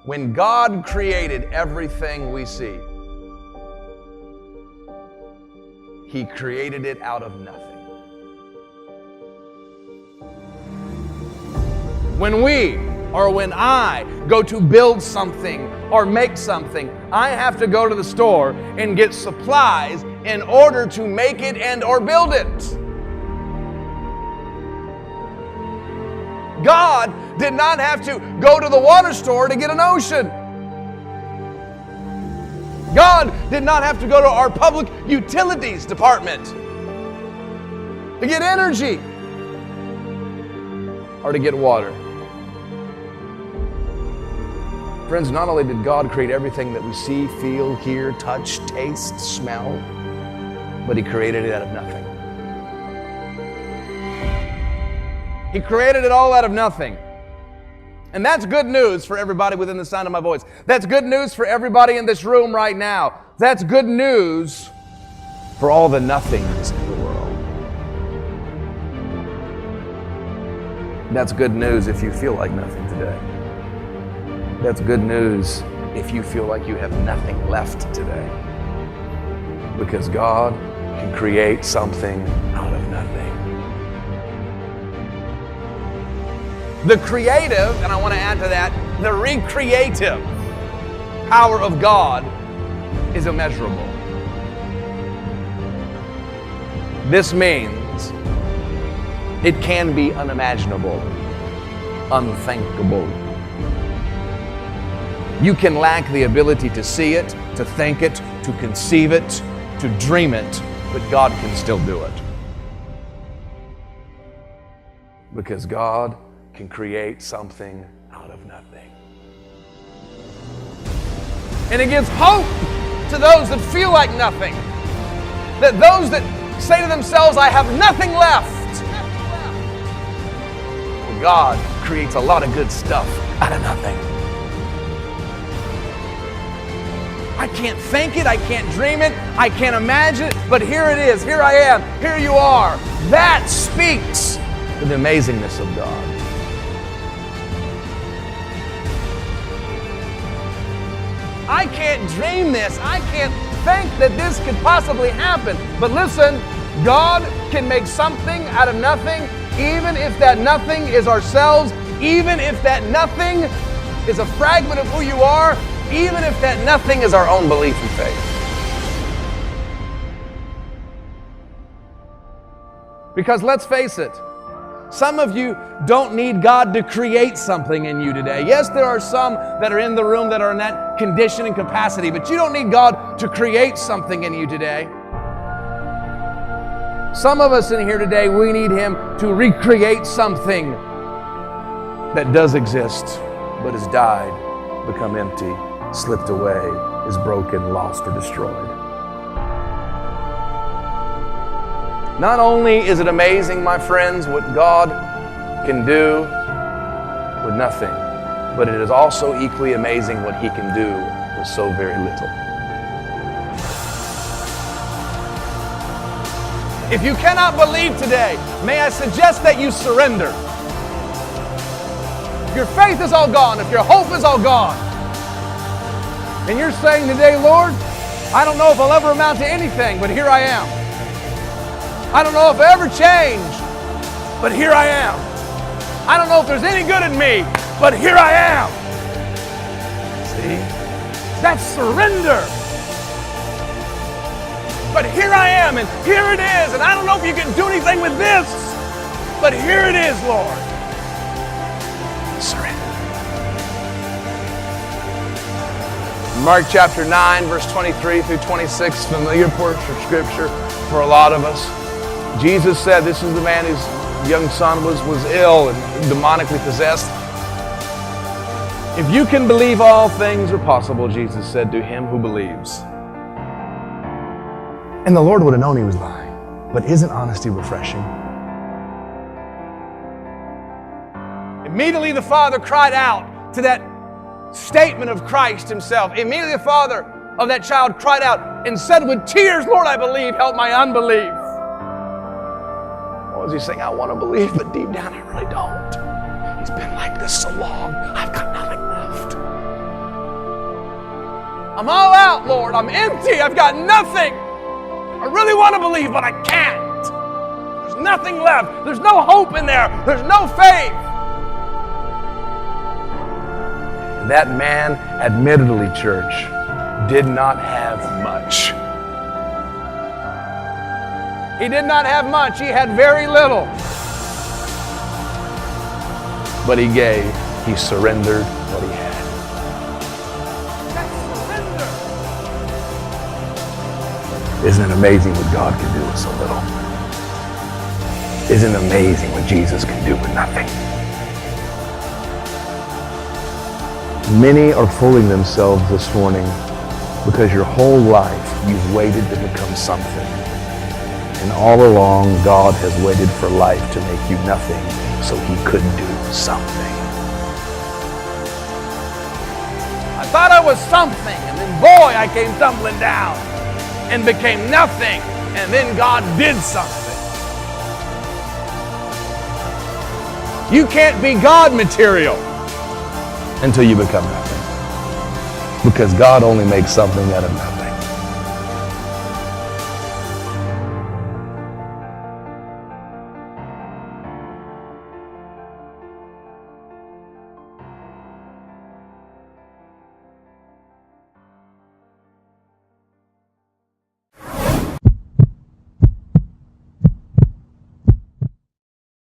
When God created everything we see, He created it out of nothing. When when I go to build something or make something, I have to go to the store and get supplies in order to make it and or build it. God did not have to go to the water store to get an ocean. God did not have to go to our public utilities department to get energy or to get water. Friends, not only did God create everything that we see, feel, hear, touch, taste, smell, but He created it out of nothing. He created it all out of nothing. And that's good news for everybody within the sound of my voice. That's good news for everybody in this room right now. That's good news for all the nothings in the world. That's good news if you feel like nothing today. That's good news if you feel like you have nothing left today. Because God can create something out of nothing. The creative, and I want to add to that, the recreative power of God is immeasurable. This means it can be unimaginable, unthinkable. You can lack the ability to see it, to think it, to conceive it, to dream it, but God can still do it. Because God can create something out of nothing. And it gives hope to those that feel like nothing. That those that say to themselves, I have nothing left. Well, God creates a lot of good stuff out of nothing. I can't think it, I can't dream it, I can't imagine it, but here it is, here I am, here you are. That speaks to the amazingness of God. I can't dream this. I can't think that this could possibly happen. But listen, God can make something out of nothing, even if that nothing is ourselves, even if that nothing is a fragment of who you are, even if that nothing is our own belief and faith. Because let's face it, some of you don't need God to create something in you today. Yes, there are some that are in the room that are in that condition and capacity, but you don't need God to create something in you today. Some of us in here today, we need Him to recreate something that does exist, but has died, become empty, slipped away, is broken, lost, or destroyed. Not only is it amazing, my friends, what God can do with nothing, but it is also equally amazing what He can do with so very little. If you cannot believe today, may I suggest that you surrender. If your faith is all gone, if your hope is all gone, and you're saying today, Lord, I don't know if I'll ever amount to anything, but here I am. I don't know if I ever change, but here I am. I don't know if there's any good in me, but here I am. See? That's surrender. But here I am, and here it is, and I don't know if you can do anything with this, but here it is, Lord. Surrender. Mark chapter 9, verse 23 through 26, familiar portion of Scripture for a lot of us. Jesus said, this is the man whose young son was ill and demonically possessed. If you can believe, all things are possible, Jesus said to him who believes. And the Lord would have known he was lying. But isn't honesty refreshing? Immediately the father cried out to that statement of Christ himself. Immediately the father of that child cried out and said with tears, Lord, I believe, help my unbelief. What was he saying? I want to believe, but deep down I really don't. He's been like this so long, I've got nothing left. I'm all out, Lord. I'm empty. I've got nothing. I really want to believe, but I can't. There's nothing left. There's no hope in there. There's no faith. And that man, admittedly, church, did not have much. He did not have much. He had very little. But he gave. He surrendered what he had. That's surrender. Isn't it amazing what God can do with so little? Isn't it amazing what Jesus can do with nothing? Many are fooling themselves this morning because your whole life you've waited to become something. And all along, God has waited for life to make you nothing so he could do something. I thought I was something, and then boy, I came tumbling down and became nothing, and then God did something. You can't be God material until you become nothing. Because God only makes something out of nothing.